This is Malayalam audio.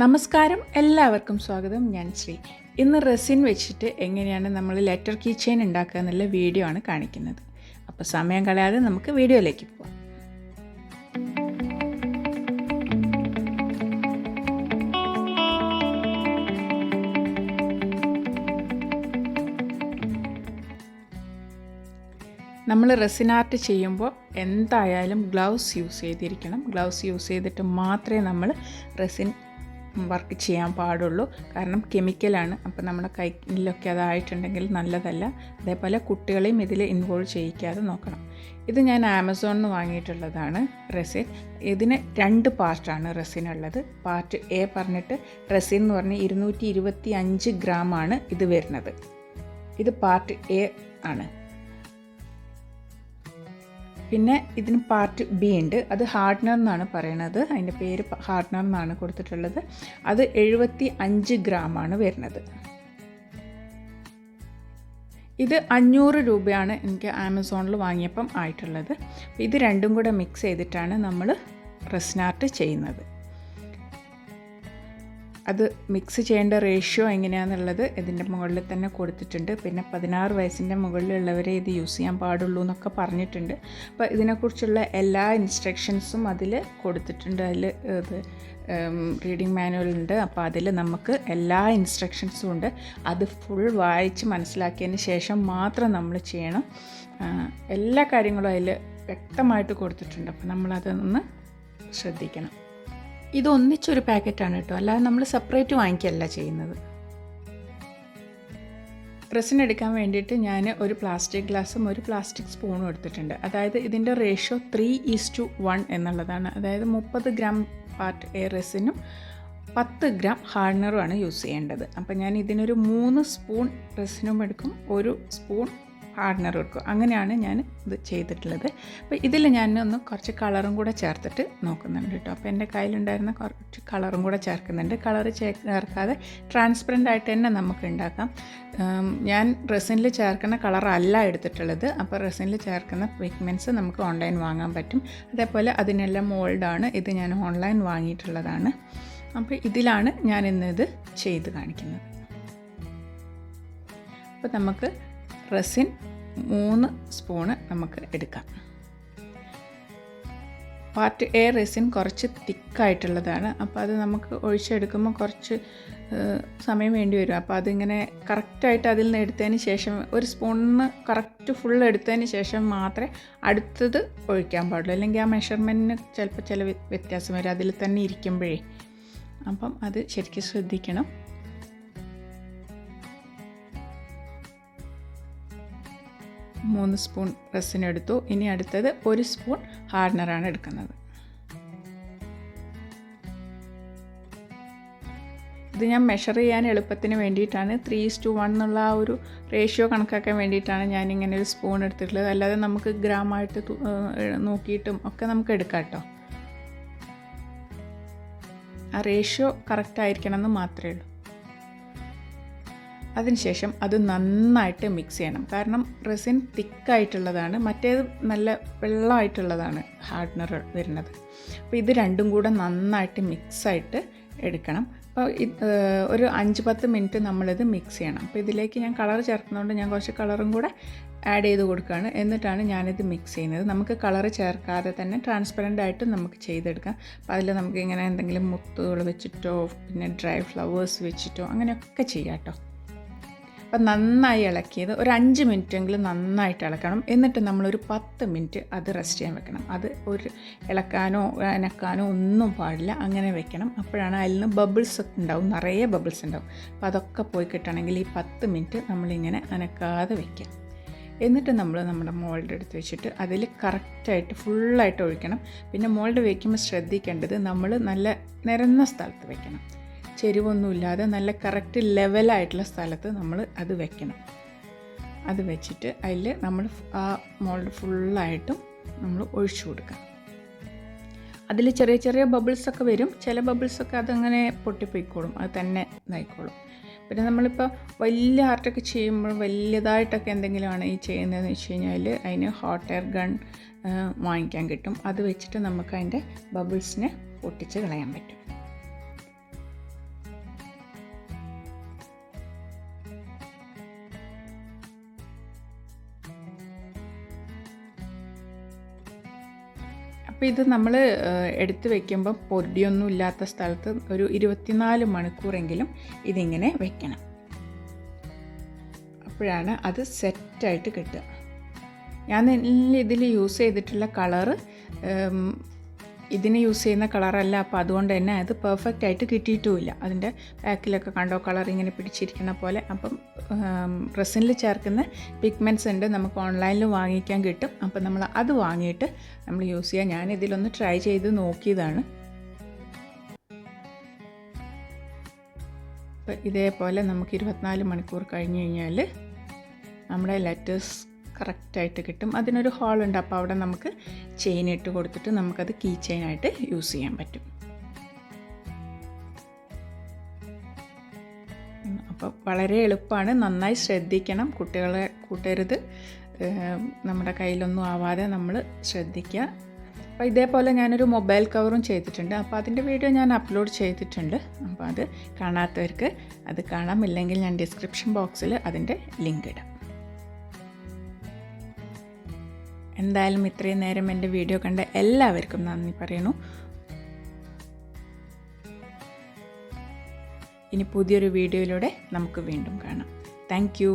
നമസ്കാരം, എല്ലാവർക്കും സ്വാഗതം. ഞാൻ ശ്രീ. ഇന്ന് റെസിൻ വെച്ചിട്ട് എങ്ങനെയാണ് നമ്മൾ ലെറ്റർ കീ ചെയിൻ ഉണ്ടാക്കുക എന്നുള്ള വീഡിയോ ആണ് കാണിക്കുന്നത്. അപ്പോൾ സമയം കളയാതെ നമുക്ക് വീഡിയോയിലേക്ക് പോകാം. നമ്മൾ റെസിൻ ആർട്ട് ചെയ്യുമ്പോൾ എന്തായാലും ഗ്ലൗസ് യൂസ് ചെയ്തിരിക്കണം. ഗ്ലൗസ് യൂസ് ചെയ്തിട്ട് മാത്രമേ നമ്മൾ റെസിൻ വർക്ക് ചെയ്യാൻ പാടുള്ളൂ. കാരണം കെമിക്കലാണ്. അപ്പോൾ നമ്മുടെ കയ്യിലൊക്കെ അതായിട്ടുണ്ടെങ്കിൽ നല്ലതല്ല. അതേപോലെ കുട്ടികളെയും ഇതിൽ ഇൻവോൾവ് ചെയ്യിക്കാതെ നോക്കണം. ഇത് ഞാൻ ആമസോണിൽ നിന്ന് വാങ്ങിയിട്ടുള്ളതാണ് റെസിൻ. ഇതിന് 2 പാർട്ടാണ് റെസിൻ ഉള്ളത്. പാർട്ട് എ പറഞ്ഞിട്ട് റെസിൻ എന്ന് പറഞ്ഞ് 225 ഗ്രാമാണ് ഇത് വരുന്നത്. ഇത് പാർട്ട് എ ആണ്. പിന്നെ ഇതിന് പാർട്ട് ബി ഉണ്ട്. അത് ഹാർഡ്നർ എന്നാണ് പറയണത്. അതിൻ്റെ പേര് ഹാർഡ്നർ എന്നാണ് കൊടുത്തിട്ടുള്ളത്. അത് 75 ഗ്രാമാണ് വരുന്നത്. ഇത് 500 രൂപയാണ് എനിക്ക് ആമസോണിൽ വാങ്ങിയപ്പം ആയിട്ടുള്ളത്. ഇത് രണ്ടും കൂടെ മിക്സ് ചെയ്തിട്ടാണ് നമ്മൾ റെസിൻ ആർട്ട് ചെയ്യുന്നത്. അത് മിക്സ് ചെയ്യേണ്ട റേഷ്യോ എങ്ങനെയാണെന്നുള്ളത് ഇതിൻ്റെ മുകളിൽ തന്നെ കൊടുത്തിട്ടുണ്ട്. പിന്നെ 16 വയസ്സിൻ്റെ മുകളിലുള്ളവരെ ഇത് യൂസ് ചെയ്യാൻ പാടുള്ളൂ എന്നൊക്കെ പറഞ്ഞിട്ടുണ്ട്. അപ്പോൾ ഇതിനെക്കുറിച്ചുള്ള എല്ലാ ഇൻസ്ട്രക്ഷൻസും അതിൽ കൊടുത്തിട്ടുണ്ട്. അതിൽ ഇത് റീഡിങ് മാനുവലുണ്ട്. അപ്പോൾ അതിൽ നമുക്ക് എല്ലാ ഇൻസ്ട്രക്ഷൻസും ഉണ്ട്. അത് ഫുൾ വായിച്ച് മനസ്സിലാക്കിയതിന് ശേഷം മാത്രം നമ്മൾ ചെയ്യണം. എല്ലാ കാര്യങ്ങളും അതിൽ വ്യക്തമായിട്ട് കൊടുത്തിട്ടുണ്ട്. അപ്പോൾ നമ്മളതൊന്ന് ശ്രദ്ധിക്കണം. ഇത് ഒന്നിച്ചൊരു പാക്കറ്റാണ് കേട്ടോ, അല്ലാതെ നമ്മൾ സെപ്പറേറ്റ് വാങ്ങിക്കുകയല്ല ചെയ്യുന്നത്. റെസിൻ എടുക്കാൻ വേണ്ടിയിട്ട് ഞാൻ ഒരു പ്ലാസ്റ്റിക് ഗ്ലാസും ഒരു പ്ലാസ്റ്റിക് സ്പൂണും എടുത്തിട്ടുണ്ട്. അതായത് ഇതിൻ്റെ റേഷ്യോ 3:1 എന്നുള്ളതാണ്. അതായത് 30 ഗ്രാം പാർട്ട് എ റെസിനും 10 ഗ്രാം ഹാർഡ്നറുമാണ് യൂസ് ചെയ്യേണ്ടത്. അപ്പോൾ ഞാൻ ഇതിനൊരു 3 സ്പൂൺ റെസിനും എടുക്കും, 1 സ്പൂൺ ഹാർഡ്നർ എടുക്കും. അങ്ങനെയാണ് ഞാൻ ഇത് ചെയ്തിട്ടുള്ളത്. അപ്പോൾ ഇതിൽ ഞാൻ ഒന്ന് കുറച്ച് കളറും കൂടെ ചേർത്തിട്ട് നോക്കുന്നുണ്ട് കേട്ടോ. അപ്പോൾ എൻ്റെ കയ്യിലുണ്ടായിരുന്ന കുറച്ച് കളറും കൂടെ ചേർക്കുന്നുണ്ട്. കളറ് ചേർക്കാതെ ട്രാൻസ്പെറൻ്റ് ആയിട്ട് തന്നെ നമുക്ക് ഉണ്ടാക്കാം. ഞാൻ റെസിനിൽ ചേർക്കുന്ന കളറല്ല എടുത്തിട്ടുള്ളത്. അപ്പോൾ റെസിനിൽ ചേർക്കുന്ന പിഗ്മെൻറ്റ്സ് നമുക്ക് ഓൺലൈൻ വാങ്ങാൻ പറ്റും. അതേപോലെ അതിനെല്ലാം മോൾഡാണ്. ഇത് ഞാൻ ഓൺലൈൻ വാങ്ങിയിട്ടുള്ളതാണ്. അപ്പോൾ ഇതിലാണ് ഞാൻ ഇന്നിത് ചെയ്ത് കാണിക്കുന്നത്. അപ്പോൾ നമുക്ക് റെസിൻ 3 സ്പൂണ് നമുക്ക് എടുക്കാം. പാർട്ട് എ റെസിൻ കുറച്ച് തിക്കായിട്ടുള്ളതാണ്. അപ്പോൾ അത് നമുക്ക് ഒഴിച്ചെടുക്കുമ്പോൾ കുറച്ച് സമയം വേണ്ടി വരും. അപ്പോൾ അതിങ്ങനെ കറക്റ്റായിട്ട് അതിൽ നിന്ന് എടുത്തതിന് ശേഷം ഒരു സ്പൂണിന് കറക്റ്റ് ഫുൾ എടുത്തതിന് ശേഷം മാത്രമേ അടുത്തത് ഒഴിക്കാൻ പാടുള്ളൂ. അല്ലെങ്കിൽ ആ മെഷർമെൻറ്റിന് ചിലപ്പോൾ ചില വ്യത്യാസം വരും അതിൽ തന്നെ ഇരിക്കുമ്പോഴേ. അപ്പം അത് ശരിക്കും ശ്രദ്ധിക്കണം. മൂന്ന് സ്പൂൺ റെസിൻ എടുത്തു. ഇനി അടുത്തത് 1 സ്പൂൺ ഹാർഡ്നറാണ് എടുക്കുന്നത്. ഇത് ഞാൻ മെഷർ ചെയ്യാൻ എളുപ്പത്തിന് വേണ്ടിയിട്ടാണ് 3:1 എന്നുള്ള ആ ഒരു റേഷ്യോ കണക്കാക്കാൻ വേണ്ടിയിട്ടാണ് ഞാനിങ്ങനെ ഒരു സ്പൂൺ എടുത്തിട്ടുള്ളത്. അല്ലാതെ നമുക്ക് ഗ്രാമായിട്ട് നോക്കിയിട്ടും ഒക്കെ നമുക്ക് എടുക്കാം കേട്ടോ. ആ റേഷ്യോ കറക്റ്റായിരിക്കണം എന്ന് മാത്രമേ ഉള്ളൂ. അതിനുശേഷം അത് നന്നായിട്ട് മിക്സ് ചെയ്യണം. കാരണം റെസിൻ തിക്കായിട്ടുള്ളതാണ്, മറ്റേത് നല്ല വെള്ളമായിട്ടുള്ളതാണ് ഹാർഡ്നർ വരുന്നത്. അപ്പോൾ ഇത് രണ്ടും കൂടെ നന്നായിട്ട് മിക്സായിട്ട് എടുക്കണം. അപ്പോൾ ഒരു 5-10 മിനിറ്റ് നമ്മളിത് മിക്സ് ചെയ്യണം. അപ്പോൾ ഇതിലേക്ക് ഞാൻ കളർ ചേർക്കുന്നതുകൊണ്ട് ഞാൻ കുറച്ച് കളറും കൂടെ ആഡ് ചെയ്ത് കൊടുക്കുകയാണ്. എന്നിട്ടാണ് ഞാനിത് മിക്സ് ചെയ്യുന്നത്. നമുക്ക് കളർ ചേർക്കാതെ തന്നെ ട്രാൻസ്പെറൻ്റ് ആയിട്ട് നമുക്ക് ചെയ്തെടുക്കാം. അപ്പോൾ അതിൽ നമുക്ക് ഇങ്ങനെ എന്തെങ്കിലും മുത്തുകൾ വെച്ചിട്ടോ പിന്നെ ഡ്രൈ ഫ്ലവേഴ്സ് വെച്ചിട്ടോ അങ്ങനെയൊക്കെ ചെയ്യാം കേട്ടോ. അപ്പം നന്നായി ഇളക്കിയത് ഒരു 5 മിനിറ്റെങ്കിലും നന്നായിട്ട് ഇളക്കണം. എന്നിട്ട് നമ്മളൊരു 10 മിനിറ്റ് അത് റെസ്റ്റ് ചെയ്യാൻ വെക്കണം. അത് ഒരു ഇളക്കാനോ അനക്കാനോ ഒന്നും പാടില്ല, അങ്ങനെ വെക്കണം. അപ്പോഴാണ് അതിൽ നിന്ന് ബബിൾസ് ഒക്കെ ഉണ്ടാവും, നിറയെ ബബിൾസ് ഉണ്ടാവും. അപ്പോൾ അതൊക്കെ പോയി കിട്ടണമെങ്കിൽ ഈ 10 മിനിറ്റ് നമ്മളിങ്ങനെ അനക്കാതെ വെക്കാം. എന്നിട്ട് നമ്മൾ നമ്മുടെ മോൾഡ് എടുത്ത് വെച്ചിട്ട് അതിൽ കറക്റ്റായിട്ട് ഫുള്ളായിട്ട് ഒഴിക്കണം. പിന്നെ മോൾഡ് വയ്ക്കുമ്പോൾ ശ്രദ്ധിക്കേണ്ടത് നമ്മൾ നല്ല നിരന്ന സ്ഥലത്ത് വെക്കണം. ചെരിവൊന്നുമില്ലാതെ നല്ല കറക്റ്റ് ലെവലായിട്ടുള്ള സ്ഥലത്ത് നമ്മൾ അത് വെക്കണം. അത് വെച്ചിട്ട് അതിൽ നമ്മൾ ആ മോൾഡ് ഫുള്ളായിട്ടും നമ്മൾ ഒഴിച്ചു കൊടുക്കാം. അതിൽ ചെറിയ ചെറിയ ബബിൾസൊക്കെ വരും. ചില ബബിൾസൊക്കെ അതങ്ങനെ പൊട്ടിപ്പോയിക്കോളും, അത് തന്നെ ഇതായിക്കോളും. പിന്നെ നമ്മളിപ്പോൾ വലിയ ആർട്ടൊക്കെ ചെയ്യുമ്പോൾ വലിയതായിട്ടൊക്കെ എന്തെങ്കിലുമാണ് ഈ ചെയ്യുന്നതെന്ന് വെച്ച് കഴിഞ്ഞാൽ അതിന് ഹോട്ട് എയർ ഗൺ വാങ്ങിക്കാൻ കിട്ടും. അത് വെച്ചിട്ട് നമുക്ക് അതിൻ്റെ ബബിൾസിനെ പൊട്ടിച്ച് കളയാൻ പറ്റും. അപ്പോൾ ഇത് നമ്മൾ എടുത്ത് വയ്ക്കുമ്പോൾ പൊടിയൊന്നും ഇല്ലാത്ത സ്ഥലത്ത് ഒരു 24 മണിക്കൂറെങ്കിലും ഇതിങ്ങനെ വെക്കണം. അപ്പോഴാണ് അത് സെറ്റായിട്ട് കിട്ടുക. ഞാൻ ഇതിൽ യൂസ് ചെയ്തിട്ടുള്ള കളറ് ഇതിന് യൂസ് ചെയ്യുന്ന കളറല്ല, അപ്പോൾ അതുകൊണ്ട് തന്നെ അത് പെർഫെക്റ്റ് ആയിട്ട് കിട്ടിയിട്ടുമില്ല. അതിൻ്റെ ബാക്കിലൊക്കെ കണ്ടോ കളർ ഇങ്ങനെ പിടിച്ചിരിക്കുന്ന പോലെ. അപ്പം റെസിനിൽ ചേർക്കുന്ന പിഗ്മെൻറ്റ്സ് ഉണ്ട്, നമുക്ക് ഓൺലൈനിൽ വാങ്ങിക്കാൻ കിട്ടും. അപ്പം നമ്മൾ അത് വാങ്ങിയിട്ട് നമ്മൾ യൂസ് ചെയ്യുക. ഞാൻ ഇതിലൊന്ന് ട്രൈ ചെയ്ത് നോക്കിയതാണ്. അപ്പം ഇതേപോലെ നമുക്ക് 24 മണിക്കൂർ കഴിഞ്ഞ് കഴിഞ്ഞാൽ നമ്മുടെ ലെറ്റേഴ്സ് കറക്റ്റായിട്ട് കിട്ടും. അതിനൊരു ഹോളുണ്ട്, അപ്പോൾ അവിടെ നമുക്ക് ചെയിൻ ഇട്ട് കൊടുത്തിട്ട് നമുക്കത് കീ ചെയിനായിട്ട് യൂസ് ചെയ്യാൻ പറ്റും. അപ്പോൾ വളരെ എളുപ്പമാണ്. നന്നായി ശ്രദ്ധിക്കണം, കുട്ടികളെ കൂട്ടരുത്. നമ്മുടെ കയ്യിലൊന്നും ആവാതെ നമ്മൾ ശ്രദ്ധിക്കുക. അപ്പോൾ ഇതേപോലെ ഞാനൊരു മൊബൈൽ കവറും ചെയ്തിട്ടുണ്ട്. അപ്പോൾ അതിൻ്റെ വീഡിയോ ഞാൻ അപ്ലോഡ് ചെയ്തിട്ടുണ്ട്. അപ്പോൾ അത് കാണാത്തവർക്ക് അത് കാണാം. ഇല്ലെങ്കിൽ ഞാൻ ഡിസ്ക്രിപ്ഷൻ ബോക്സിൽ അതിൻ്റെ ലിങ്ക് ഇടാം. എന്തായാലും ഇത്രയും നേരം എൻ്റെ വീഡിയോ കണ്ട എല്ലാവർക്കും നന്ദി പറയുന്നു. ഇനി പുതിയൊരു വീഡിയോയിലൂടെ നമുക്ക് വീണ്ടും കാണാം. Thank you.